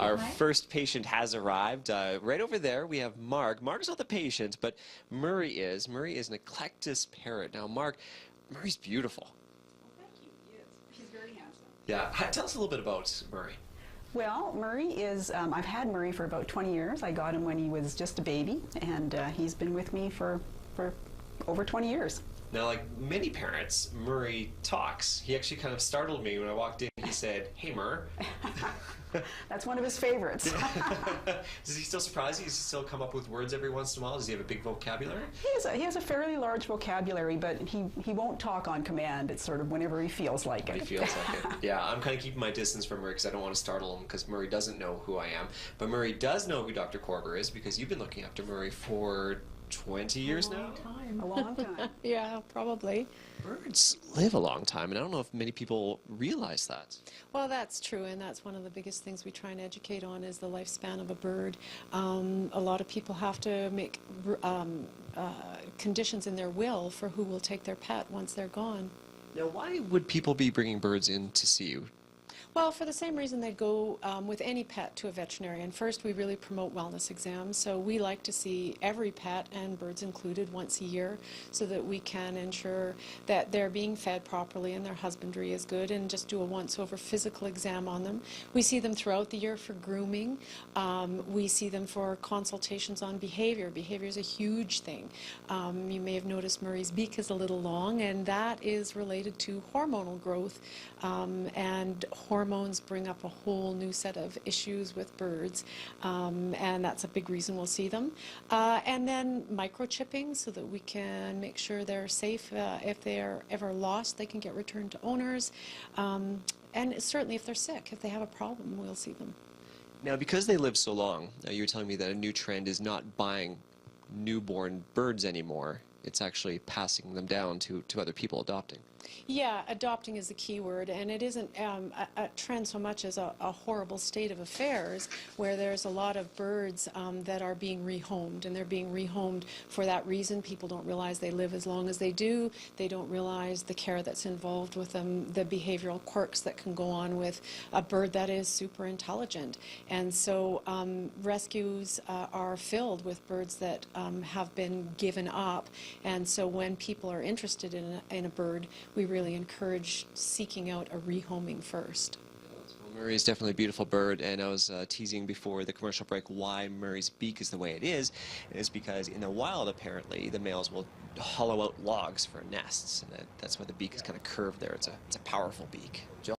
Our first patient has arrived. Right over there, we have Mark. Mark's not the patient, but Murray is. Murray is an eclectus parrot. Now, Mark, Murray's beautiful. Well, thank you. He is. He's very handsome. Yeah. Tell us a little bit about Murray. Well, Murray is, I've had Murray for about 20 years. I got him when he was just a baby, and he's been with me for over 20 years. Now, like many parents, Murray talks. He actually kind of startled me when I walked in. He said, "Hey, Mur." That's one of his favorites. Does he still surprise you? Does he still come up with words every once in a while? Does he have a big vocabulary? He has a fairly large vocabulary, but he won't talk on command. It's sort of whenever he feels like it. He feels like it. Yeah, I'm kind of keeping my distance from Murray because I don't want to startle him because Murray doesn't know who I am. But Murray does know who Dr. Korber is because you've been looking after Murray for 20 years now? A long time. Yeah, probably. Birds live a long time, and I don't know if many people realize that. Well, that's true, and that's one of the biggest things we try and educate on is the lifespan of a bird. A lot of people have to make conditions in their will for who will take their pet once they're gone. Now, why would people be bringing birds in to see you? Well, for the same reason they'd go with any pet to a veterinarian. First, we really promote wellness exams, so we like to see every pet, and birds included, once a year so that we can ensure that they're being fed properly and their husbandry is good, and just do a once-over physical exam on them. We see them throughout the year for grooming. We see them for consultations on behavior. Behavior is a huge thing. You may have noticed Murray's beak is a little long, and that is related to hormonal growth, and hormones bring up a whole new set of issues with birds, and that's a big reason we'll see them. And then microchipping so that we can make sure they're safe. If they are ever lost, they can get returned to owners. And certainly if they're sick, if they have a problem, we'll see them. Now, because they live so long, you were telling me that a new trend is not buying newborn birds anymore. It's actually passing them down to other people, adopting. Yeah, adopting is the key word, and it isn't a trend so much as a horrible state of affairs where there's a lot of birds that are being rehomed, and they're being rehomed for that reason. People don't realize they live as long as they do. They don't realize the care that's involved with them, the behavioral quirks that can go on with a bird that is super intelligent. And so rescues are filled with birds that have been given up, and so when people are interested in a bird, we really encourage seeking out a rehoming first. Well, Murray is definitely a beautiful bird, and I was teasing before the commercial break why Murray's beak is the way it is because in the wild, apparently, the males will hollow out logs for nests, and that's why the beak is kind of curved there. It's a powerful beak.